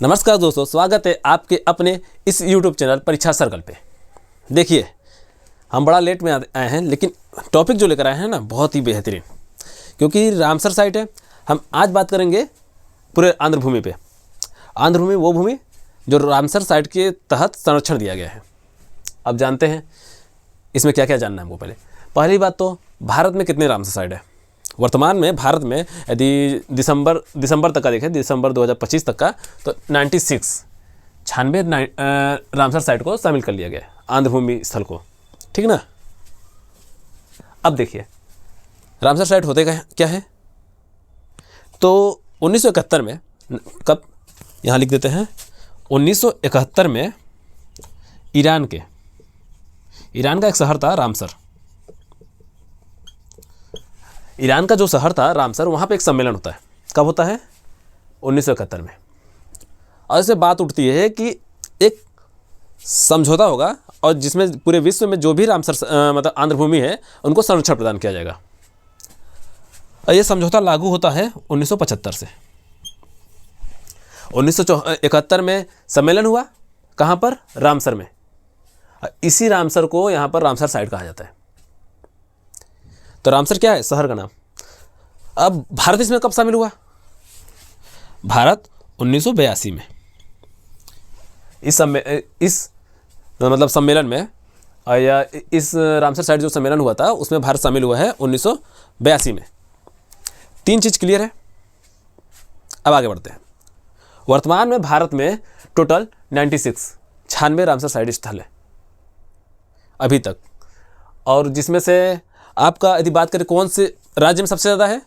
नमस्कार दोस्तों, स्वागत है आपके अपने इस YouTube चैनल परीक्षा सर्कल पे। देखिए, हम बड़ा लेट में आए हैं, लेकिन टॉपिक जो लेकर आए हैं ना बहुत ही बेहतरीन, क्योंकि रामसर साइट है। हम आज बात करेंगे पूरे आंध्र भूमि पे। आंध्र भूमि वो भूमि जो रामसर साइट के तहत संरक्षण दिया गया है। अब जानते हैं इसमें क्या क्या जानना है हमको। पहली बात तो भारत में कितने रामसर साइट है। वर्तमान में भारत में यदि दिसंबर तक का देखें, दिसंबर 2025 तक का, तो 96 रामसर साइट को शामिल कर लिया गया आंध्र भूमि स्थल को। ठीक ना। अब देखिए रामसर साइट होते क्या है। तो 1971 में, कब, यहाँ लिख देते हैं, 1971 में ईरान का एक शहर था रामसर। ईरान का जो शहर था रामसर, वहाँ पे एक सम्मेलन होता है। कब होता है? 1971 में। और इससे बात उठती है कि एक समझौता होगा और जिसमें पूरे विश्व में जो भी रामसर मतलब आंध्र भूमि है उनको संरक्षण प्रदान किया जाएगा। और ये समझौता लागू होता है 1975 से। 1971 में सम्मेलन हुआ। कहाँ पर? रामसर में। इसी रामसर को यहाँ पर रामसर साइट कहा जाता है। तो रामसर क्या है? शहर का नाम। अब भारत इसमें कब शामिल हुआ? भारत 1982 में। इस मतलब सम्मेलन में, या इस रामसर साइट जो सम्मेलन हुआ था उसमें भारत शामिल हुआ है 1982 में। 3 चीज़ क्लियर है। अब आगे बढ़ते हैं। वर्तमान में भारत में टोटल 96 रामसर साइट स्थल है अभी तक। और जिसमें से आपका यदि बात करें कौन से राज्य में सबसे ज़्यादा है,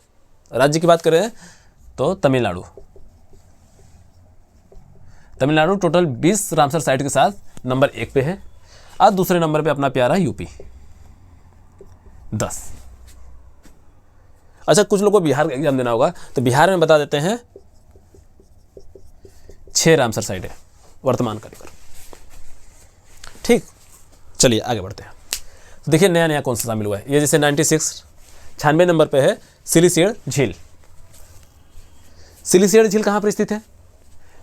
राज्य की बात करें तो तमिलनाडु टोटल 20 रामसर साइट के साथ नंबर 1 पे है। और दूसरे नंबर पे अपना प्यारा यूपी 10। अच्छा, कुछ लोगों को बिहार का एग्जाम देना होगा, तो बिहार में बता देते हैं 6 रामसर साइट है वर्तमान का लेकर। ठीक, चलिए आगे बढ़ते हैं। तो देखिए नया कौन सा शामिल हुआ है। ये जैसे 96 नंबर पे है सिलीसियड झील। सिलीसियड झील कहाँ पर स्थित है?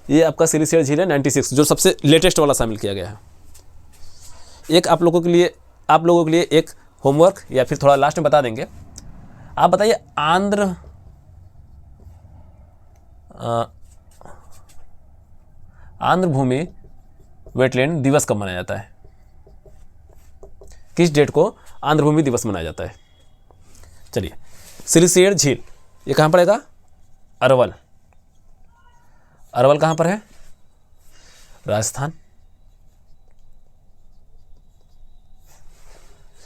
ये आपका सिलीसियड झील है 96, जो सबसे लेटेस्ट वाला शामिल किया गया है। एक आप लोगों के लिए एक होमवर्क, या फिर थोड़ा लास्ट में बता देंगे। आप बताइए आंध्र भूमि वेटलैंड दिवस कब मनाया जाता है? किस डेट को आंध्र भूमि दिवस मनाया जाता है? चलिए, सिलीसियड झील ये कहाँ पड़ेगा? अरवल कहाँ पर है? राजस्थान।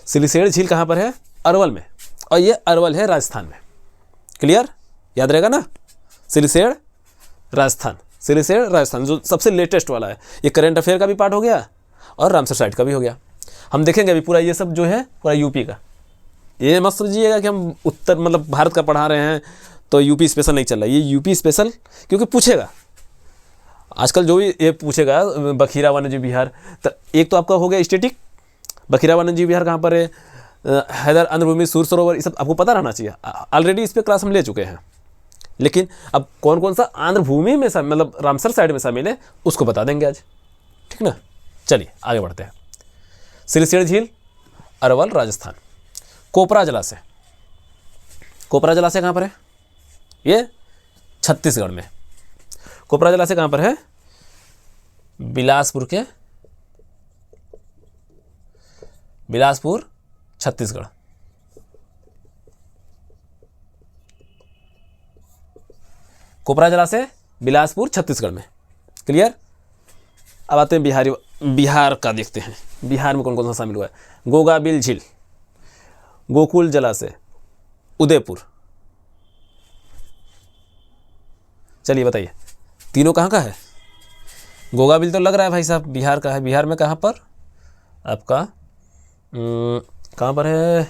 सिलीसियड झील कहाँ पर है? अरवल में। और ये अरवल है राजस्थान में। क्लियर? याद रहेगा ना। सिलीसियड राजस्थान जो सबसे लेटेस्ट वाला है। ये करेंट अफेयर का भी पार्ट हो गया और रामसर साइट का भी हो गया। हम देखेंगे अभी पूरा ये सब जो है पूरा यूपी का। ये मत समझिएगा कि हम उत्तर मतलब भारत का पढ़ा रहे हैं तो यूपी स्पेशल नहीं चल रहा है। ये यूपी स्पेशल क्योंकि पूछेगा आजकल, जो भी ये पूछेगा बखीरा वन्यजीव विहार। तो एक तो आपका हो गया स्टेटिक, बखीरा वन्यजीव विहार कहाँ पर है, हैदर आंध्र भूमि, सूर सरोवर, ये सब आपको पता रहना चाहिए। ऑलरेडी इस पर क्लास हम ले चुके हैं। लेकिन अब कौन कौन सा आंध्र भूमि में मतलब रामसर साइट में शामिल है उसको बता देंगे आज। ठीक ना। चलिए आगे बढ़ते हैं। सिलीसियड झील, अरवल, राजस्थान। कोपरा जलाशय कहाँ पर है? ये छत्तीसगढ़ में। कोपरा जलाशय कहाँ पर है? बिलासपुर, छत्तीसगढ़। कोपरा जलाशय बिलासपुर, छत्तीसगढ़ में। क्लियर? अब आते हैं बिहार का देखते हैं। बिहार में कौन कौन सा शामिल हुआ है? गोगाबिल झील, गोकुल जलाशय, उदयपुर। चलिए बताइए तीनों कहाँ का है? गोगाबिल तो लग रहा है भाई साहब बिहार का है। बिहार में कहाँ पर आपका कहाँ पर है?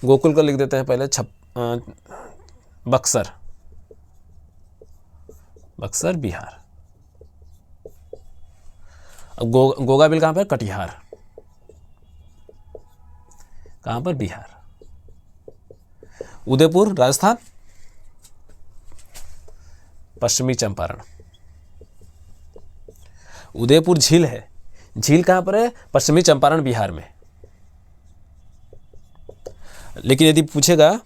गोकुल का लिख देते हैं पहले। बक्सर बिहार। अब गोगाबिल कहाँ पर? कटिहार। कहाँ पर? बिहार। उदयपुर राजस्थान, पश्चिमी चंपारण। उदयपुर झील है, झील कहाँ पर है? पश्चिमी चंपारण बिहार में। लेकिन यदि पूछेगा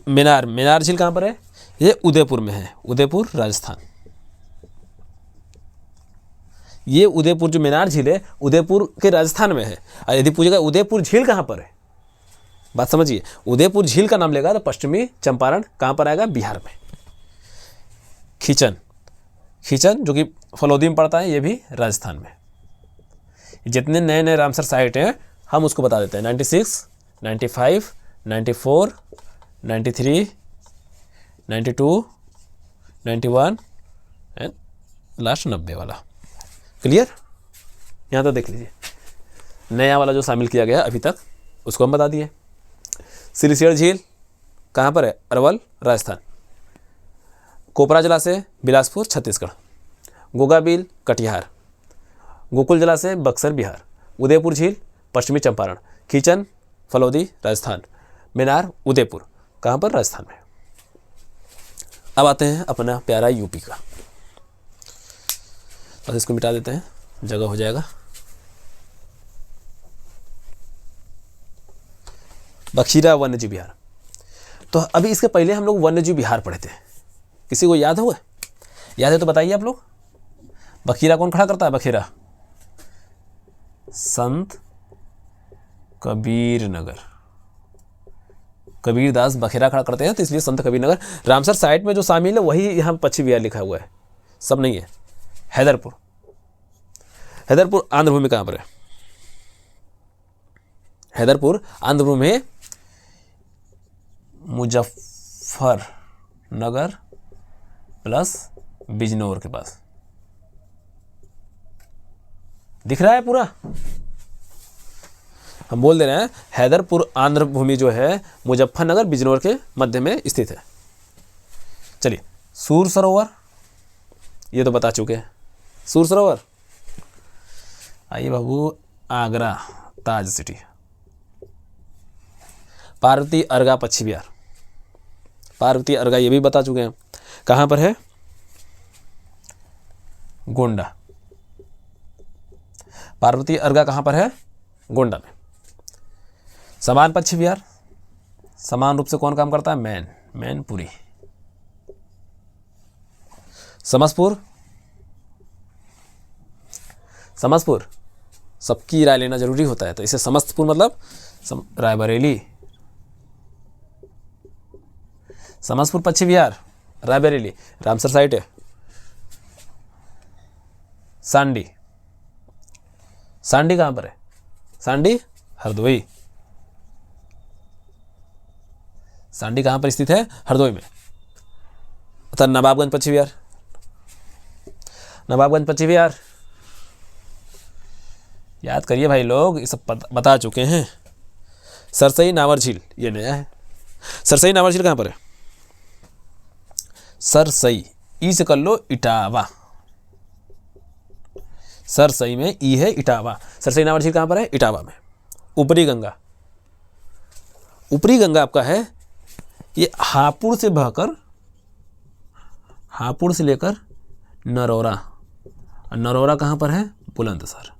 मेनार, मेनार झील कहाँ पर है? ये उदयपुर में है, उदयपुर राजस्थान। ये उदयपुर जो मेनार झील है उदयपुर के राजस्थान में है। और यदि पूछेगा उदयपुर झील कहाँ पर है, बात समझिए, उदयपुर झील का नाम लेगा तो पश्चिमी चंपारण कहाँ पर आएगा? बिहार में। खींचन, खींचन जो कि फलौदी में पड़ता है, ये भी राजस्थान में। जितने नए नए रामसर साइट हैं हम उसको बता देते हैं। 96, 95, 94, 93, 92, 91 एंड लास्ट 90 वाला। क्लियर? यहाँ तो देख लीजिए, नया वाला जो शामिल किया गया अभी तक उसको हम बता दिए। सिरसियर झील कहाँ पर है? अरवल राजस्थान। कोपरा जलाशय बिलासपुर छत्तीसगढ़। गोगाबिल कटिहार। गोकुल जलाशय बक्सर बिहार। उदयपुर झील पश्चिमी चंपारण। खींचन फलौदी राजस्थान। मेनार उदयपुर कहाँ पर? राजस्थान में। अब आते हैं अपना प्यारा यूपी का, बस इसको मिटा देते हैं, जगह हो जाएगा। बखीरा वन्यजीव विहार। तो अभी इसके पहले हम लोग वन्यजीव विहार पढ़े थे, किसी को याद होगा? याद है तो बताइए आप लोग। बखीरा कौन खड़ा करता है? बखीरा संत कबीर नगर, कबीरदास बखेरा खड़ा करते हैं, तो इसलिए संत कबीर नगर। रामसर साइट में जो शामिल है वही यहाँ पश्चिम बिहार लिखा हुआ है, सब नहीं है। हैदरपुर, हैदरपुर आंध्र भूमि कहाँ पर है? हैदरपुर आंध्र भूमि में मुजफ्फरनगर प्लस बिजनौर के पास। दिख रहा है पूरा? हम बोल दे रहे हैं हैदरपुर आंध्र भूमि जो है मुजफ्फरनगर बिजनौर के मध्य में स्थित है। चलिए, सूर सरोवर ये तो बता चुके हैं। सूर सरोवर, आइए बाबू, आगरा ताज सिटी। पार्वती अर्गा पश्चिम बिहार, पार्वती अर्गा ये भी बता चुके हैं, कहाँ पर है? गोंडा। पार्वती अर्गा कहाँ पर है? गोंडा में। समान पश्चिम बिहार, समान रूप से कौन काम करता है? मैनपुरी। समसपुर, समसपुर सबकी राय लेना जरूरी होता है, तो इसे समस्तपुर मतलब रायबरेली। समसपुर पश्चिम बिहार, रायबरेली, रामसर साइट है। सांडी, सांडी कहाँ पर है? सांडी हरदोई। सांडी कहाँ पर स्थित है? हरदोई में। अतः नवाबगंज पश्चिम बिहार, नवाबगंज पश्चिम बिहार याद करिए भाई लोग, ये सब बता चुके हैं। सरसई नावर झील ये नया है। सरसई नावर झील कहाँ पर है? सरसई, ई से कर लो इटावा। सरसई में ई है इटावा। सरसई नावर झील कहाँ पर है? इटावा में। ऊपरी गंगा, ऊपरी गंगा आपका है ये हापुड़ से बहकर, हापुड़ से लेकर नरौरा। नरौरा कहाँ पर है? बुलंदशहर।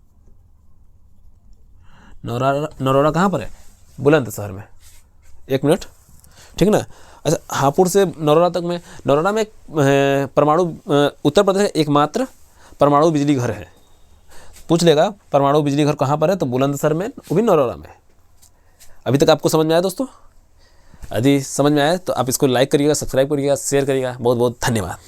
नरौरा कहाँ पर है? बुलंदशहर में। एक मिनट, ठीक ना। अच्छा, हापुड़ से नरौरा तक में, नरौरा में परमाणु, उत्तर प्रदेश का एकमात्र परमाणु बिजली घर है। पूछ लेगा परमाणु बिजली घर कहाँ पर है, तो बुलंदशहर में, वो भी नरौरा में। अभी तक आपको समझ में आया दोस्तों? यदि समझ में आया तो आप इसको लाइक करिएगा, सब्सक्राइब करिएगा, शेयर करिएगा। बहुत बहुत धन्यवाद।